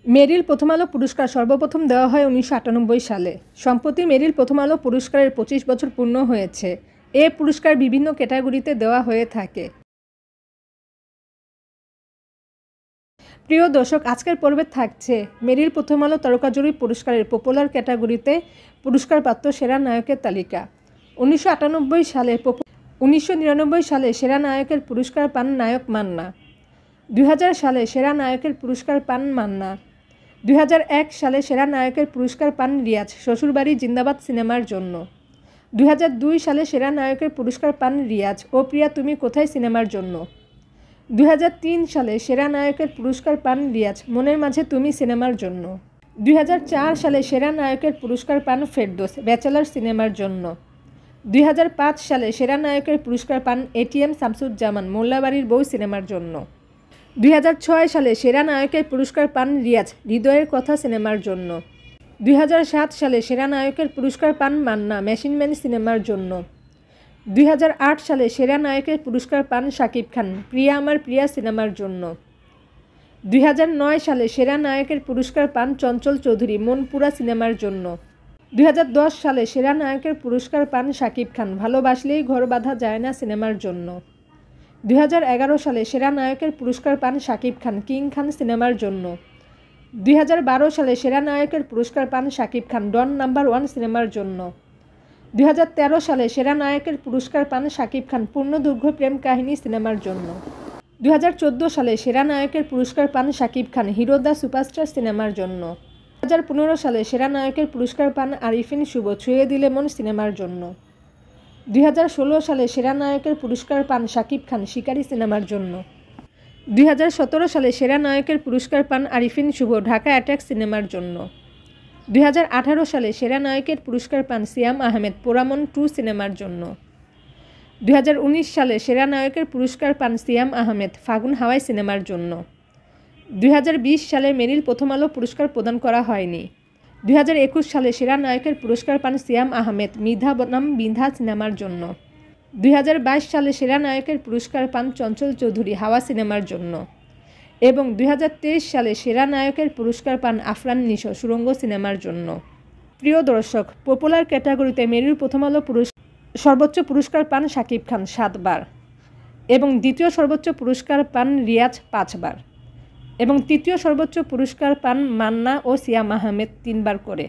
মেরিল প্রথম আলো পুরস্কার সর্বপ্রথম দেওয়া হয় 1998 সালে। সম্প্রতি মেরিল প্রথম আলো পুরস্কারের 25 বছর পূর্ণ হয়েছে। এ পুরস্কার বিভিন্ন ক্যাটাগরিতে দেওয়া হয়ে থাকে। প্রিয় দর্শক, আজকের পর্বে থাকছে মেরিল প্রথম আলো তারকা জুরি পুরস্কারের পপুলার ক্যাটাগরিতে পুরস্কারপ্রাপ্ত সেরা নায়কের তালিকা। 1999 সালে সেরা নায়কের পুরস্কার পান নায়ক মান্না। 2000 সালে সেরা নায়কের পুরস্কার পান মান্না। 2001 সালে সেরা নায়কের পুরস্কার পান রিয়াজ শ্বশুরবাড়ি জিন্দাবাদ সিনেমার জন্য। 2002 সালে সেরা নায়কের পুরস্কার পান রিয়াজ ও প্রিয়া তুমি কোথায় সিনেমার জন্য। 2003 সালে সেরা নায়কের পুরস্কার পান রিয়াজ মনের মাঝে তুমি সিনেমার জন্য। 2004 সালে সেরা নায়কের পুরস্কার পান ফেরদৌস ব্যাচেলর সিনেমার জন্য। 2005 সালে সেরা নায়কের পুরস্কার পান এটিএম শামসুজ্জামান মোল্লাবাড়ির বউ সিনেমার জন্য। 2006 সালে সেরা নায়কের পুরস্কার পান রিয়াজ হৃদয়ের কথা সিনেমার জন্য। 2007 সালে সেরা নায়কের পুরস্কার পান মান্না মেশিনম্যান সিনেমার জন্য। 2008 সালে সেরা নায়কের পুরস্কার পান শাকিব খান প্রিয়া আমার প্রিয়া সিনেমার জন্য। 2009 সালে সেরা নায়কের পুরস্কার পান চঞ্চল চৌধুরী মনপুরা সিনেমার জন্য। 2010 সালে সেরা নায়কের পুরস্কার পান শাকিব খান ভালোবাসলেই ঘর বাঁধা যায় না সিনেমার জন্য। 2011 সালে সেরা নায়কের পুরস্কার পান শাকিব খান কিং খান সিনেমার জন্য। 2012 সালে সেরা নায়কের পুরস্কার পান শাকিব খান ডন নাম্বার 1 সিনেমার জন্য। 2013 সালে সেরা নায়কের পুরস্কার পান শাকিব খান পূর্ণদৈর্ঘ্য প্রেম কাহিনী সিনেমার জন্য। 2014 সালে সেরা নায়কের পুরস্কার পান Shakib Khan hero the superstar সিনেমার জন্য। 2015 সালে সেরা নায়কের পুরস্কার পান আরিফিন শুভ ছুঁয়ে দিলে মন সিনেমার জন্য। 2016 সালে সেরা নায়কের পুরস্কার পান শাকিব খান শিকারী সিনেমার জন্য। 2017 সালে সেরা নায়কের পুরস্কার পান আরিফিন শুভ ঢাকা অ্যাটাক সিনেমার জন্য। 2018 সালে সেরা নায়কের পুরস্কার পান সিয়াম আহমেদ পোড়ামন 2 সিনেমার জন্য। 2019 সালে সেরা নায়কের পুরস্কার পান সিয়াম আহমেদ ফাগুন হাওয়াই সিনেমার জন্য। 2020 সালে মেরিল প্রথম আলো পুরস্কার প্রদান করা হয়নি। 2021 সালে সেরা নায়কের পুরস্কার পান সিয়াম আহমেদ মিধা বনাম বিন্ধা সিনেমার জন্য। 2022 সালে সেরা নায়কের পুরস্কার পান চঞ্চল চৌধুরী হাওয়া সিনেমার জন্য এবং 2023 সালে সেরা নায়কের পুরস্কার পান আফরান নিশো সুরঙ্গ সিনেমার জন্য। প্রিয় দর্শক, পপুলার ক্যাটাগরিতে মেরিল প্রথম আলো সর্বোচ্চ পুরস্কার পান শাকিব খান 7 বার এবং দ্বিতীয় সর্বোচ্চ পুরস্কার পান রিয়াজ 5 বার এবং তৃতীয় সর্বোচ্চ পুরস্কার পান মান্না ও সিয়াম আহমেদ 3 বার করে।